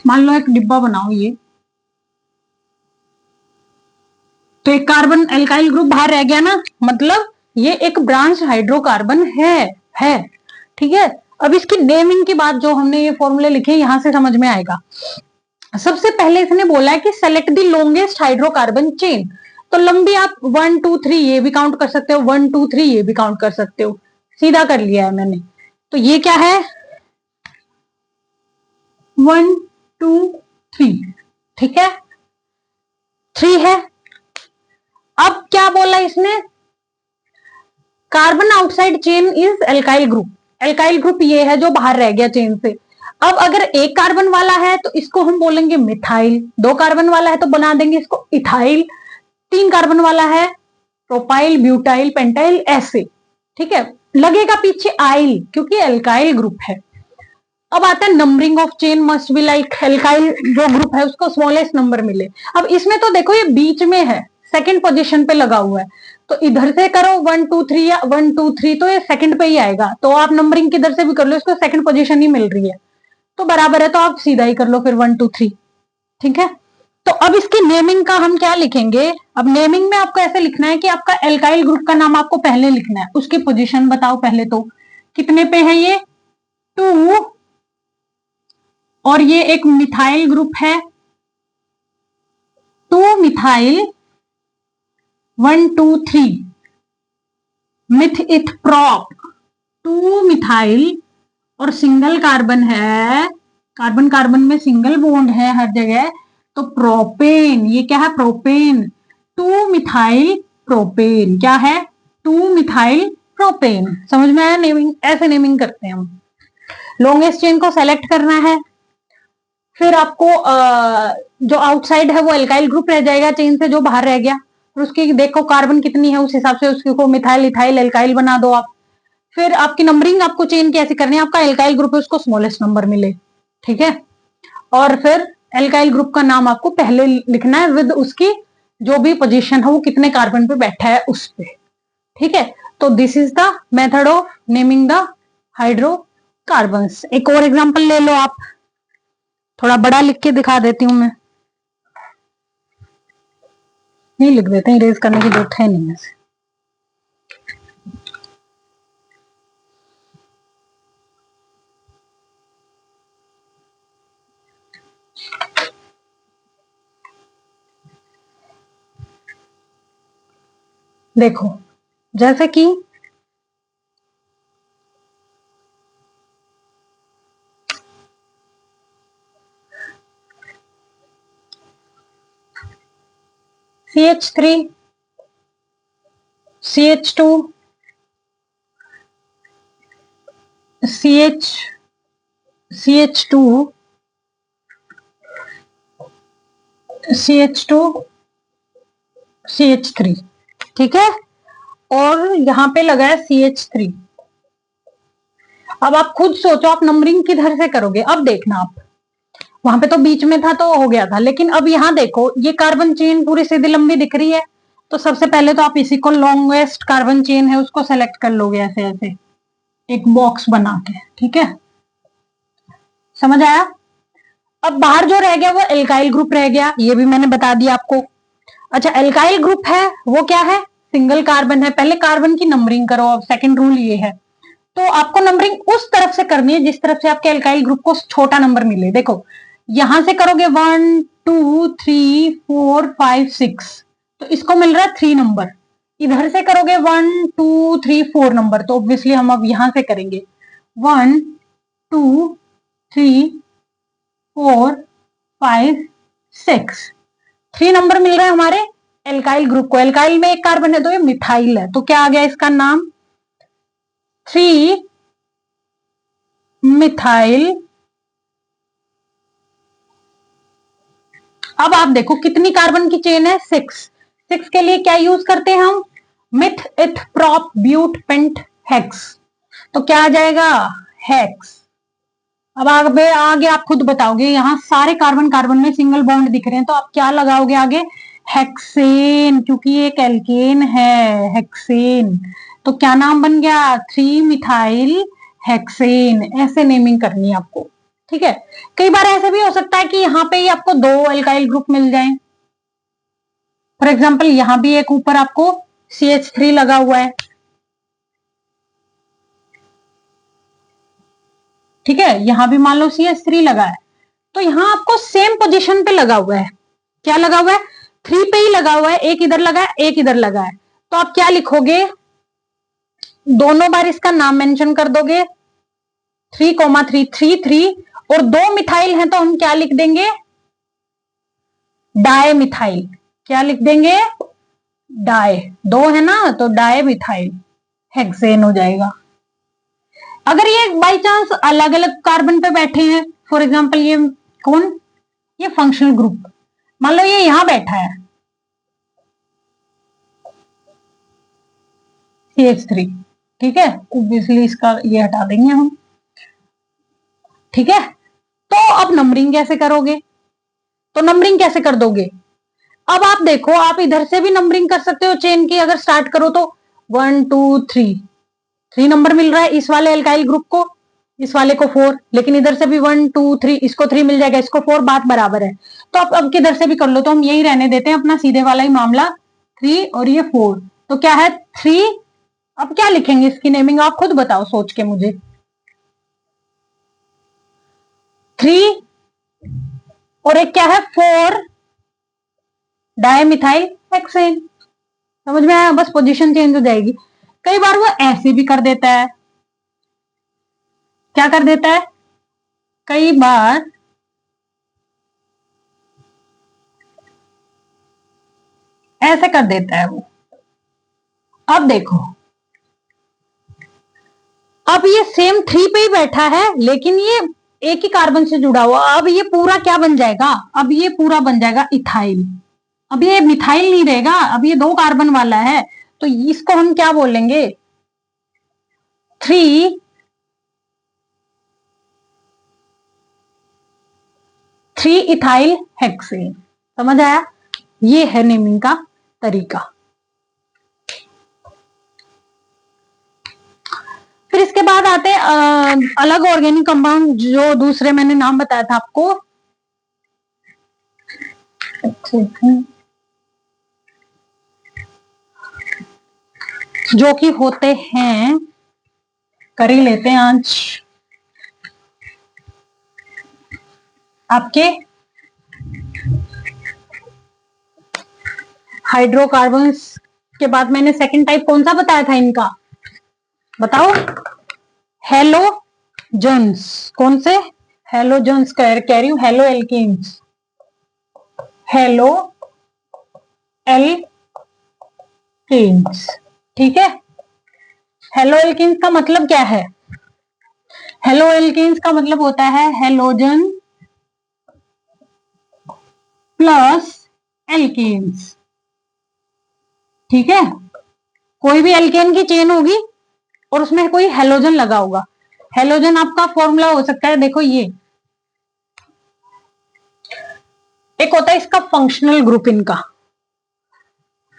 मान लो एक डिब्बा बनाओ ये, तो एक कार्बन एल्काइल ग्रुप बाहर रह गया ना, मतलब ये एक ब्रांच हाइड्रोकार्बन है। ठीक है, अब इसकी नेमिंग की बात जो हमने ये फॉर्मूले लिखे यहां से समझ में आएगा। सबसे पहले इसने बोला है कि select the longest hydrocarbon chain, तो लंबी आप 1 2 3 ये भी काउंट कर सकते हो, 1 2 3 ये भी काउंट कर सकते हो, सीधा कर लिया है मैंने। तो ये क्या है, 1 2 3, ठीक है, 3 है। अब क्या बोला इसने, carbon outside chain is alkyl group, alkyl group ये है जो बाहर रह गया चेन से। अब अगर एक कार्बन वाला है तो इसको हम बोलेंगे मिथाइल, 2 कार्बन वाला है तो बना देंगे इसको इथाइल, 3 कार्बन वाला है प्रोपाइल ब्यूटाइल पेंटाइल, ऐसे। ठीक है, लगेगा पीछे आइल क्योंकि एल्काइल ग्रुप है। अब आता है numbering of chain must be like alkyl जो ग्रुप है उसको स्मॉलेस्ट नंबर मिले। अब इसमें तो देखो ये बीच में है, सेकंड पोजीशन पे लगा हुआ है, तो इधर से करो 1 2 3 या 1 2 3 तो ये सेकंड पे ही आएगा, तो आप नंबरिंग किधर से भी कर लो, इसको सेकंड पोजीशन ही मिल रही है तो बराबर है, तो आप सीधा ही कर लो फिर 1 2 3। ठीक है, तो अब इसकी नेमिंग का हम क्या लिखेंगे, अब नेमिंग में आपको ऐसे लिखना है कि आपका एल्काइल ग्रुप का नाम आपको पहले लिखना है, उसकी पोजीशन बताओ पहले, तो कितने पे है ये 2, और ये एक मिथाइल ग्रुप है 2 मिथाइल 1 2 3 मिथ इथ प्रॉप 2 मिथाइल, और सिंगल कार्बन है, कार्बन कार्बन में सिंगल बॉन्ड है हर जगह, तो प्रोपेन, ये क्या है प्रोपेन, 2 मिथाइल प्रोपेन, क्या है 2 मिथाइल प्रोपेन। समझ में आया, नेमिंग ऐसे नेमिंग करते हैं हम। लॉन्गेस्ट चेन को सेलेक्ट करना है, फिर आपको जो आउटसाइड है वो एल्काइल ग्रुप रह जाएगा चेन से जो बाहर रह गया, और उसकी देखो कार्बन कितनी है उस हिसाब से उसको मिथाइल इथाइल एल्काइल बना दो आप। फिर आपकी नंबरिंग आपको चेन की ऐसी करनी है, आपका एल्काइल ग्रुप है उसको स्मॉलेस्ट नंबर मिले। ठीक है, और फिर एल्काइल ग्रुप का नाम आपको पहले लिखना है विद उसकी जो भी पोजीशन है वो कितने कार्बन पे बैठा है उस पे। ठीक है, तो this is the method of naming the hydrocarbons. एक और एग्जांपल ले लो आप, थोड़ा बड़ा लिख के दिखा देती हूं मैं, नहीं लिख देते हैं, इरेज करने की जरूरत है नहीं ऐसे। देखो जैसे कि CH3 CH2 CH2 CH2 CH3, ठीक है, और यहां पे लगा है CH3। अब आप खुद सोचो आप नंबरिंग किधर से करोगे। अब देखना आप, वहां पे तो बीच में था तो हो गया था, लेकिन अब यहां देखो ये कार्बन चेन पूरी सीधी लंबी दिख रही है, तो सबसे पहले तो आप इसी को लॉन्गेस्ट कार्बन चेन है उसको सेलेक्ट कर लोगे ऐसे ऐसे एक बॉक्स बना के, ठीक है, समझ आया। अब बाहर जो रह गया वो एल्काइल ग्रुप रह गया, ये भी मैंने बता दिया आपको। अच्छा, एल्काइल ग्रुप है वो क्या है, सिंगल कार्बन है। पहले कार्बन की नंबरिंग करो, अब सेकंड रूल ये है। तो आपको नंबरिंग उस तरफ से करनी है जिस तरफ से आपके एल्काइल ग्रुप को छोटा नंबर मिले। देखो यहां से करोगे 1 2 3 4 5 6, तो इसको मिल रहा है 3 नंबर। इधर से करोगे 1 2 3 4 नंबर, तो ऑब्वियसली हम अब यहां से करेंगे 1 2 3 4 5 6, 3 नंबर मिल रहा है हमारे एल्काइल ग्रुप को। एल्काइल में एक कार्बन है तो ये मिथाइल है, तो क्या आ गया इसका नाम, 3 मिथाइल। अब आप देखो कितनी कार्बन की चेन है, 6 के लिए क्या यूज करते हैं हम, मिथ इथ प्रॉप ब्यूट पेंट हेक्स, तो क्या आ जाएगा हेक्स। अब आगे आप खुद बताओगे, यहां सारे कार्बन कार्बन में सिंगल बॉन्ड दिख रहे हैं, तो आप क्या लगाओगे आगे, हेक्सेन, क्योंकि ये एक एल्केन है, हेक्सेन। तो क्या नाम बन गया, 3 मिथाइल हेक्सेन। ऐसे नेमिंग करनी है आपको, ठीक है। कई बार ऐसे भी हो सकता है कि यहाँ पे ही आपको 2 एल्काइल ग्रुप मिल जाएं। फॉर एग्जाम्पल यहां भी एक ऊपर आपको CH3 लगा हुआ है, ठीक है, यहां भी मान लो CH3 लगा है, तो यहां आपको सेम पोजीशन पे लगा हुआ है। क्या लगा हुआ है, 3 पे ही लगा हुआ है, एक इधर लगा है एक इधर लगा है। तो आप क्या लिखोगे, दोनों बार इसका नाम मेंशन कर दोगे, 3,3 3 3, और 2 मिथाइल हैं तो हम क्या लिख देंगे, डाई मिथाइल। क्या लिख देंगे, डाई, 2 है ना तो डाई मिथाइल हेक्सेन हो जाएगा। अगर ये बाई चांस अलग अलग कार्बन पे बैठे हैं, फॉर एग्जाम्पल ये कौन, ये फंक्शनल ग्रुप, मान लो ये यहां बैठा है CH3, ठीक है, ऑब्वियसली इसका ये हटा देंगे हम, ठीक है। तो अब नंबरिंग कैसे करोगे, तो नंबरिंग कैसे कर दोगे, अब आप देखो आप इधर से भी नंबरिंग कर सकते हो चेन की, अगर स्टार्ट करो तो 1 2 3 नंबर मिल रहा है इस वाले एल्काइल ग्रुप को, इस वाले को 4, लेकिन इधर से भी 1 2 3, इसको 3 मिल जाएगा, इसको 4, बात बराबर है। तो आप अब किधर से भी कर लो, तो हम यही रहने देते हैं अपना सीधे वाला ही मामला, 3 और ये 4, तो क्या है 3। अब क्या लिखेंगे इसकी नेमिंग आप खुद बताओ सोच के मुझे, 3 और एक क्या है 4 डायमिथाइल हेक्सेन। समझ में आया, बस पोजीशन चेंज हो जाएगी। कई बार वो ऐसे भी कर देता है, क्या कर देता है, कई बार ऐसे कर देता है वो। अब देखो अब ये सेम 3 पे ही बैठा है, लेकिन ये एक ही कार्बन से जुड़ा हुआ, अब ये पूरा क्या बन जाएगा, अब ये पूरा बन जाएगा इथाइल। अब ये मिथाइल नहीं रहेगा, अब ये 2 कार्बन वाला है, तो इसको हम क्या बोलेंगे, 3 इथाइल हेक्सेन। समझ आया, ये है नेमिंग का तरीका। फिर इसके बाद आते हैं अलग ऑर्गेनिक कंपाउंड, जो दूसरे मैंने नाम बताया था आपको, जो कि होते हैं, कर ही लेते हैं आज आपके हाइड्रोकार्बन्स के बाद मैंने सेकंड टाइप कौन सा बताया था इनका, बताओ, हेलोजन्स। कौन से, हेलोजन्स कह रही हूं, हेलो एल्केन्स, हेलो एल्केन्स, ठीक है। हेलो एल्केन्स का मतलब क्या है? हेलो एल्केन्स का मतलब होता है हेलोजन प्लस एल्केन्स। ठीक है, कोई भी एल्केन की चेन होगी और उसमें कोई हेलोजन लगा होगा। हेलोजन आपका फॉर्मूला हो सकता है, देखो ये एक होता है इसका फंक्शनल ग्रुप, इनका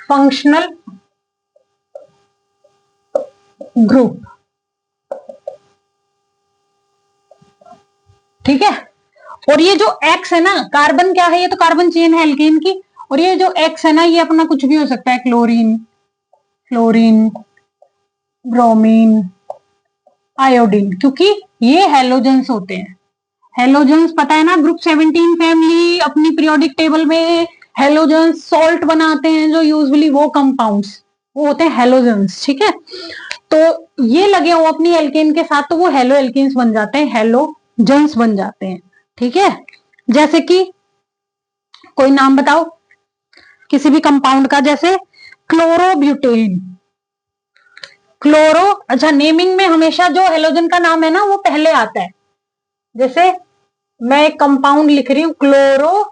फंक्शनल ग्रुप। ठीक है, और ये जो एक्स है ना, कार्बन क्या है, ये तो कार्बन चेन है एल्केन की, और ये जो एक्स है ना, ये अपना कुछ भी हो सकता है, क्लोरीन, फ्लोरीन, ब्रोमीन, आयोडीन, क्योंकि ये हेलोजेंस होते हैं। हेलोजेंस पता है ना, ग्रुप 17 फैमिली अपनी पीरियोडिक टेबल में हेलोजेंस सॉल्ट बनाते हैं जो यूजुअली वो कंपाउंड्स वो होते हैं हेलोजेंस। ठीक है, तो ये लगे हो अपनी एल्केन के साथ तो वो हेलो एल्केन्स बन जाते हैं, हेलोजेंस बन जाते हैं। ठीक है, जैसे कि कोई नाम बताओ किसी भी कंपाउंड का, जैसे क्लोरोब्यूटेन। क्लोरो, अच्छा नेमिंग में हमेशा जो हेलोजन का नाम है ना वो पहले आता है। जैसे मैं एक कंपाउंड लिख रही हूं क्लोरोब्यूटेन,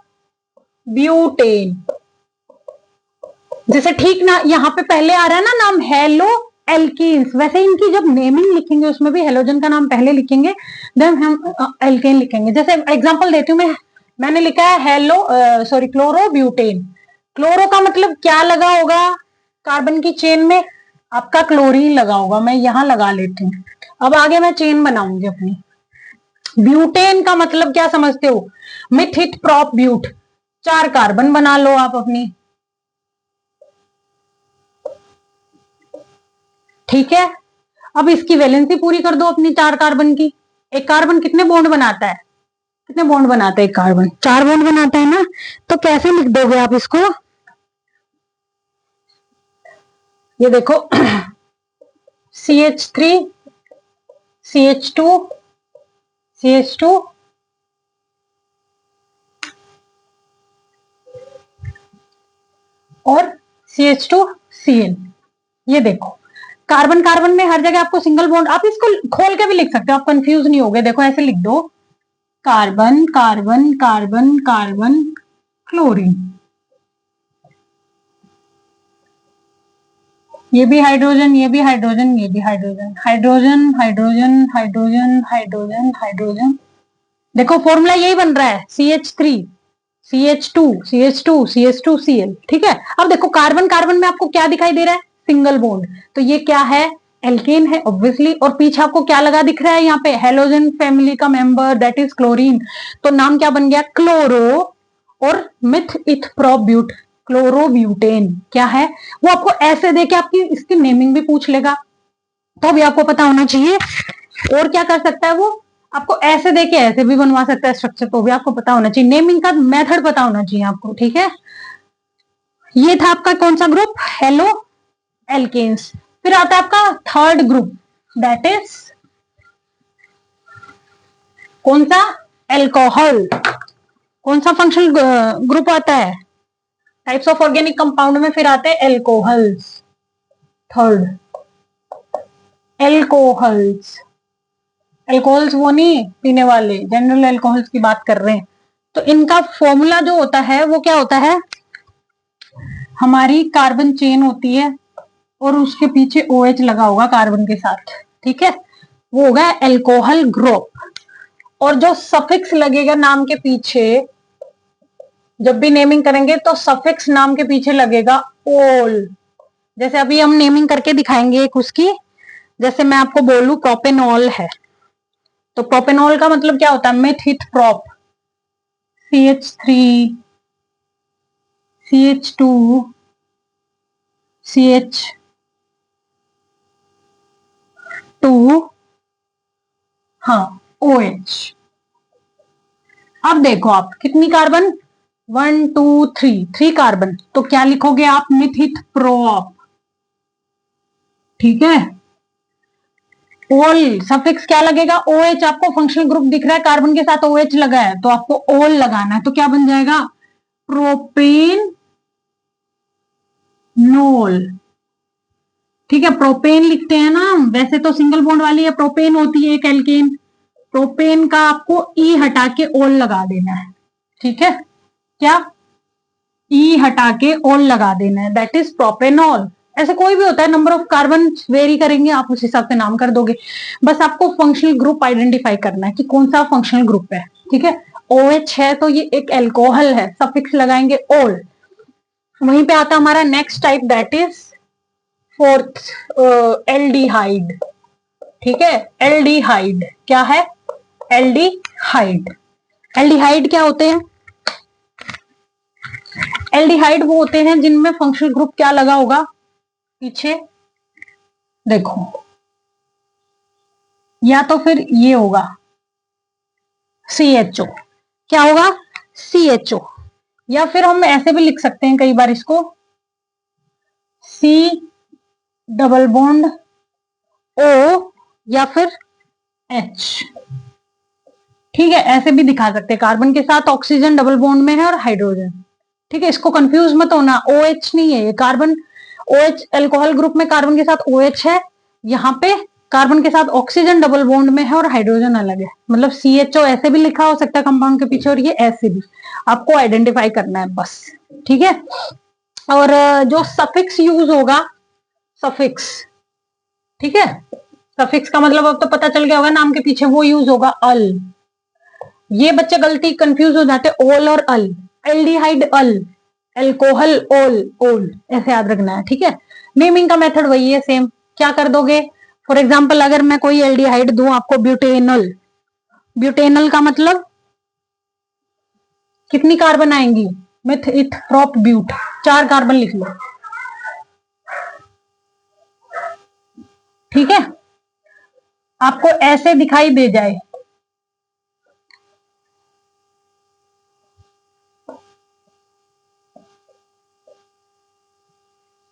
जैसे ठीक ना यहाँ पे पहले आ रहा है ना नाम हेलो एल्कीन्स, वैसे इनकी जब नेमिंग लिखेंगे उसमें भी हेलोजन का नाम पहले लिखेंगे, देन हम एल्केन लिखेंगे। जैसे एग्जांपल देती हूँ मैंने लिखा है हेलो सॉरी क्लोरोब्यूटेन। क्लोरो का मतलब क्या लगा होगा कार्बन की चेन में, आपका क्लोरीन लगा होगा, मैं यहां लगा लेती हूँ। अब आगे मैं चेन बनाऊंगी अपनी। ब्यूटेन का मतलब क्या समझते हो, मिथित प्रॉप ब्यूट, 4 कार्बन बना लो आप अपनी। ठीक है, अब इसकी वैलेंसी पूरी कर दो अपनी 4 कार्बन की। एक कार्बन कितने बॉन्ड बनाता है, कितने बॉन्ड बनाता है एक कार्बन, 4 बॉन्ड बनाता है ना, तो कैसे लिख दोगे आप इसको, ये देखो CH3 CH2 CH2 और CH2Cl। ये देखो कार्बन कार्बन में हर जगह आपको सिंगल बॉन्ड, आप इसको खोल के भी लिख सकते हो, आप कंफ्यूज नहीं होगे। देखो ऐसे लिख दो, carbon carbon carbon carbon chlorine, ये भी हाइड्रोजन, ये भी हाइड्रोजन, ये भी hydrogen, hydrogen hydrogen hydrogen hydrogen hydrogen. देखो फॉर्मूला यही बन रहा है, CH3 CH2 CH2 CH2Cl। ठीक है, अब देखो कार्बन कार्बन में आपको क्या दिखाई दे रहा है, सिंगल बॉन्ड, तो ये क्या है, एल्केन है ऑब्वियसली। और पीछे आपको क्या लगा दिख रहा है यहाँ पे, हेलोजन फैमिली का मेंबर दैट इज क्लोरीन, तो नाम क्या बन गया, क्लोरो और मिथ इथ प्रोब्यूट, क्लोरोब्यूटेन क्या है। वो आपको ऐसे देके आपकी इसकी नेमिंग भी पूछ लेगा, तो भी आपको पता होना चाहिए। और क्या कर सकता है वो, आपको ऐसे देके ऐसे भी बनवा सकता है स्ट्रक्चर, तो भी आपको पता होना चाहिए, नेमिंग का मेथड पता होना चाहिए आपको। ठीक है, ये था आपका कौन सा ग्रुप, हेलो एल्केन्स। फिर आता है आपका थर्ड ग्रुप, दैट इज कौन सा, एल्कोहल। कौन सा फंक्शनल ग्रुप आता है, टाइप्स ऑफ ऑर्गेनिक कंपाउंड में फिर आते हैं एल्कोहल्स। थर्ड एल्कोहल्स, एल्कोहल्स वो नहीं पीने वाले, जनरल एल्कोहल्स की बात कर रहे हैं। तो इनका फॉर्मूला जो होता है वो क्या होता है, हमारी कार्बन चेन होती है और उसके पीछे OH लगा होगा कार्बन के साथ। ठीक है, वो होगा एल्कोहल ग्रुप। और जो सफिक्स लगेगा नाम के पीछे, जब भी नेमिंग करेंगे तो सफिक्स नाम के पीछे लगेगा ओल। जैसे अभी हम नेमिंग करके दिखाएंगे एक उसकी, जैसे मैं आपको बोलूं प्रोपेनॉल है, तो प्रोपेनॉल का मतलब क्या होता है, मेथित प्रोप, CH3 CH2 CH2 हाँ OH। अब देखो आप कितनी कार्बन, 1 2 3, 3 कार्बन, तो क्या लिखोगे आप, मिथित प्रोप। ठीक है, ओल सफिक्स क्या लगेगा, OH, आपको फंक्शनल ग्रुप दिख रहा है कार्बन के साथ OH लगा है, तो आपको ओल लगाना है, तो क्या बन जाएगा, प्रोपेन नोल। ठीक है, प्रोपेन लिखते हैं ना, वैसे तो सिंगल बॉन्ड वाली है प्रोपेन होती है एक एल्केन, प्रोपेन का आपको ई हटा के ओल लगा देना है। ठीक है, क्या ई हटा के ओल लगा देना है, दैट इज प्रोपेनॉल। ऐसे कोई भी होता है, नंबर ऑफ कार्बन वेरी करेंगे, आप उस हिसाब से नाम कर दोगे। बस आपको फंक्शनल ग्रुप आइडेंटिफाई करना है कि कौन सा फंक्शनल ग्रुप है। ठीक है, OH है तो ये एक एल्कोहल है, सफिक्स लगाएंगे ओल। वहीं पे आता हमारा next type, that is fourth, aldehyde. ठीक है, एल्डिहाइड क्या है? एल्डिहाइड। एल्डिहाइड क्या होते हैं? एल्डिहाइड वो होते हैं जिनमें फंक्शनल ग्रुप क्या लगा होगा? पीछे देखो, या तो फिर ये होगा CHO। क्या होगा? CHO। या फिर हम ऐसे भी लिख सकते हैं कई बार इसको, C डबल बॉन्ड O या फिर H। ठीक है, ऐसे भी दिखा सकते हैं, कार्बन के साथ ऑक्सीजन डबल बॉन्ड में है और हाइड्रोजन। ठीक है, इसको कंफ्यूज मत होना, OH नहीं है ये, कार्बन OH एल्कोहल ग्रुप में कार्बन के साथ OH है, यहाँ पे कार्बन के साथ ऑक्सीजन डबल बॉन्ड में है और हाइड्रोजन अलग है। मतलब CHO ऐसे भी लिखा हो सकता है कंपाउंड के पीछे, और ये ऐसे भी, आपको आइडेंटिफाई करना है बस। ठीक है, और जो सफिक्स यूज होगा, सफिक्स, ठीक है, सफिक्स का मतलब अब तो पता चल गया होगा नाम के पीछे, वो यूज होगा अल। ये बच्चे गलती कंफ्यूज हो जाते, ओल और अल, एल्डिहाइड अल, एल्कोहल ओल, ओल, ऐसे याद रखना है। ठीक है, नेमिंग का मेथड वही है सेम। क्या कर दोगे, फॉर एग्जाम्पल अगर मैं कोई एल्डिहाइड दूं आपको, ब्यूटेनल, ब्यूटेनल का मतलब कितनी कार्बन आएंगी? Myth eth prop but, 4 carbon लिख लो। ठीक है, आपको ऐसे दिखाई दे जाए,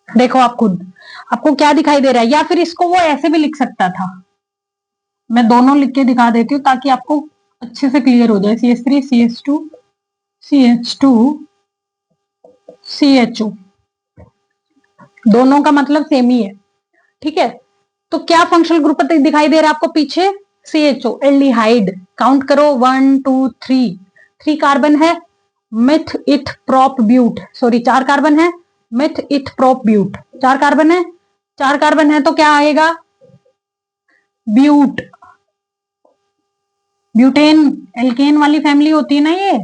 देखो आप खुद, आपको क्या दिखाई दे रहा है? या फिर इसको वो ऐसे भी लिख सकता था, मैं दोनों लिख के दिखा देती हूँ ताकि आपको अच्छे से क्लियर हो जाए। CH3 CH2 CH2 CHO, दोनों का मतलब सेम ही है। ठीक है, तो क्या फंक्शनल ग्रुप दिखाई दे रहा है आपको पीछे? CHO, aldehyde. काउंट करो, 1 2 3, 3 कार्बन है, meth eth prop but, sorry 4 carbon है, meth eth prop but, 4 carbon है, 4 कार्बन है तो क्या आएगा? ब्यूट। ब्यूटेन एल्केन वाली फैमिली होती है ना ये,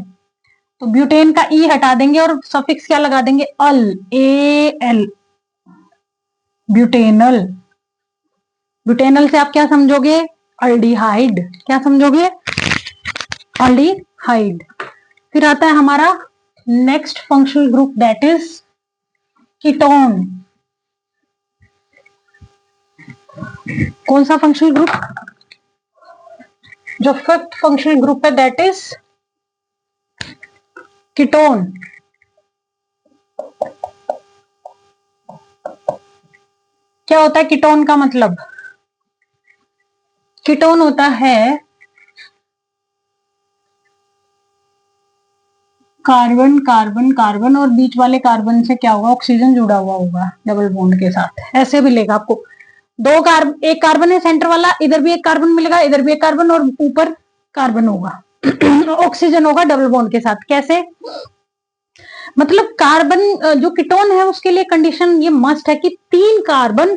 तो ब्यूटेन का ई हटा देंगे और सफिक्स क्या लगा देंगे? अल, AL, ब्यूटेनल। ब्यूटेनल से आप क्या समझोगे? अल्डिहाइड। क्या समझोगे? अल्डिहाइड। फिर आता है हमारा next functional group, that is ketone. कौन सा फंक्शनल ग्रुप? जो फिफ्थ फंक्शनल ग्रुप है, दैट इज कीटोन। क्या होता है कीटोन का मतलब? कीटोन होता है कार्बन कार्बन कार्बन और बीच वाले कार्बन से क्या होगा? ऑक्सीजन जुड़ा हुआ होगा डबल बॉन्ड के साथ, ऐसे मिलेगा आपको। एक कार्बन है सेंटर वाला, इधर भी एक कार्बन मिलेगा, इधर भी एक कार्बन, और ऊपर कार्बन होगा ऑक्सीजन होगा डबल बॉन्ड के साथ। कैसे? मतलब कार्बन जो कीटोन है उसके लिए कंडीशन ये मस्ट है कि 3 कार्बन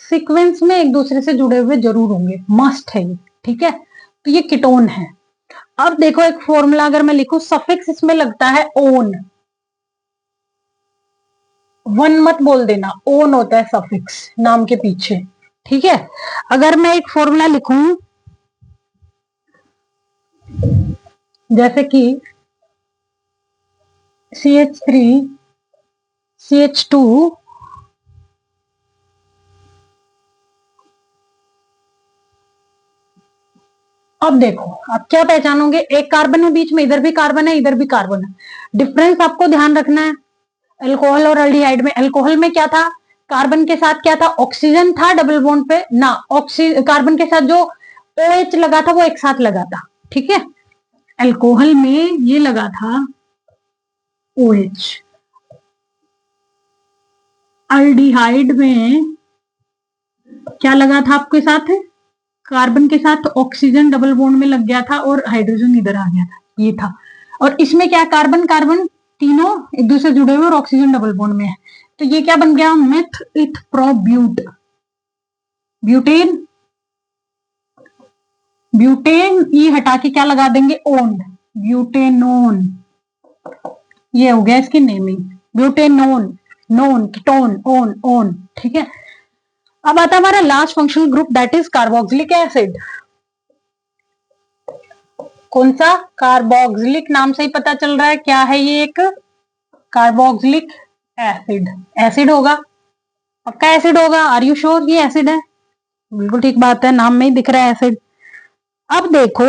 सीक्वेंस में एक दूसरे से जुड़े हुए जरूर होंगे, मस्ट है ये। ठीक है, तो ये कीटोन है। अब देखो एक फॉर्मूला अगर मैं लिखूं, सफिक्स इसमें लगता है ओन, वन मत बोल देना, ओन होता है सफिक्स नाम के पीछे। ठीक है, अगर मैं एक फॉर्मूला लिखूं जैसे कि CH3 CH2 अब देखो आप क्या पहचानोगे? एक कार्बन है बीच में, इधर भी कार्बन है, इधर भी कार्बन है। डिफरेंस आपको ध्यान रखना है। अल्कोहल और एल्डिहाइड में, अल्कोहल में क्या था? कार्बन के साथ क्या था? ऑक्सीजन था डबल बॉन्ड पे ना, कार्बन के साथ जो OH लगा था वो एक साथ लगा था। ठीक है, अल्कोहल में ये लगा था OH, अल्डिहाइड में क्या लगा था आपके साथ, कार्बन के साथ ऑक्सीजन डबल बॉन्ड में लग गया था और हाइड्रोजन इधर आ गया था, ये था। और इसमें क्या, कार्बन कार्बन तीनों एक दूसरे जुड़े हुए और ऑक्सीजन डबल बॉन्ड में है, तो ये क्या बन गया, मेथ इथ प्रोब्यूट, ब्यूटेन, ब्यूटेन ई हटा के क्या लगा देंगे, ओन, ब्यूटेनोन, ये हो गया इसकी naming, butanone, known, ketone, own, own, ठीक है। अब आता है हमारा last functional group, that is carboxylic acid. कौन सा, कार्बोक्सिलिक, नाम से ही पता चल रहा है क्या है ये, एक कार्बोक्सिलिक एसिड, एसिड होगा, पक्का एसिड होगा, आर यू श्योर ये एसिड है, बिल्कुल ठीक बात है, नाम में ही दिख रहा है एसिड। अब देखो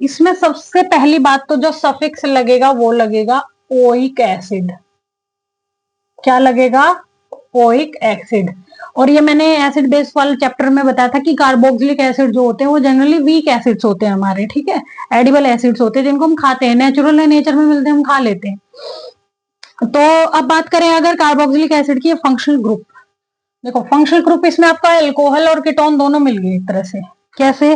इसमें सबसे पहली बात तो जो सफिक्स लगेगा वो लगेगा ओइक एसिड, क्या लगेगा, ओइक एसिड। और ये मैंने एसिड बेस वाले चैप्टर में बताया था कि कार्बोक्सिलिक एसिड जो होते हैं वो जनरली वीक एसिड्स होते हैं हमारे, ठीक है, एडिबल एसिड्स होते हैं जिनको हम खाते हैं, नेचुरल है, नेचर में मिलते हैं, हम खा लेते हैं। तो अब बात करें अगर कार्बोक्सिलिक एसिड की फंक्शनल ग्रुप, देखो फंक्शनल ग्रुप इसमें आपका एल्कोहल और कीटोन दोनों मिल गए एक तरह से, कैसे,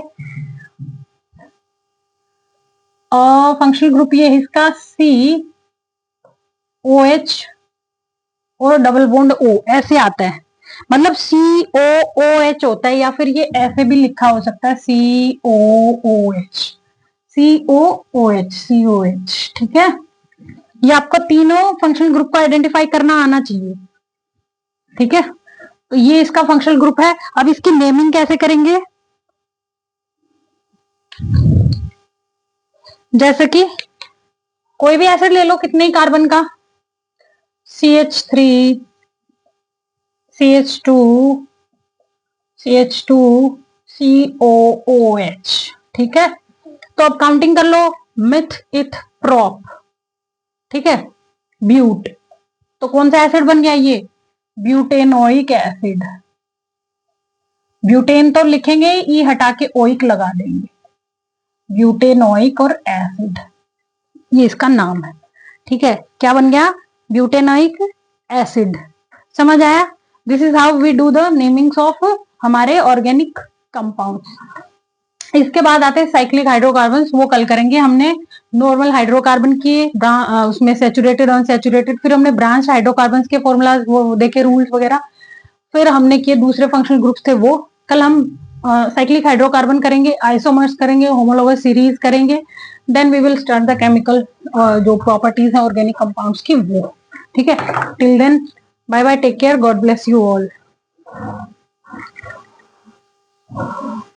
फंक्शनल ग्रुप ये है इसका सी ओ एच और डबल बॉन्ड ओ, ऐसे आता है, मतलब सी ओ ओ एच होता है, या फिर ये ऐसे भी लिखा हो सकता है सी ओ ओ एच, सी ओ ओ एच, सी ओ एच, ठीक है। ये आपको तीनों फंक्शनल ग्रुप को आइडेंटिफाई करना आना चाहिए, ठीक है। तो ये इसका फंक्शनल ग्रुप है। अब इसकी नेमिंग कैसे करेंगे, जैसे कि कोई भी एसिड ले लो, कितने ही कार्बन का, CH3, CH2, CH2, COOH, ठीक है। तो अब काउंटिंग कर लो, मिथ इथ प्रोप, ठीक है, ब्यूट, तो कौन सा एसिड बन गया ये, ब्यूटेनोइक एसिड, ब्यूटेन तो लिखेंगे, ई हटा के ओइक लगा देंगे, ब्यूटेनोइक और एसिड, ये इसका नाम है, ठीक है, क्या बन गया, ब्यूटेनोइक एसिड, समझ आया। This is how we do the namings of हमारे ऑर्गेनिक कंपाउंड्स। इसके बाद आते हैं साइक्लिक हाइड्रोकार्बन, वो कल करेंगे। हमने नॉर्मल हाइड्रोकार्बन किए, उसमें सेचुरेटेड अनसेचुरेटेड, फिर हमने ब्रांच हाइड्रोकार्बन के फॉर्मूलाज वो देखे, रूल्स वगैरह, फिर हमने किए दूसरे फंक्शनल ग्रुप्स थे वो। कल हम साइक्लिक हाइड्रोकार्बन करेंगे, आइसोमर्स करेंगे, होमोलोगस सीरीज करेंगे, then we will start the chemical जो प्रॉपर्टीज है ऑर्गेनिक कंपाउंड्स की वो, ठीक है। Till then bye bye, take care, God bless you all.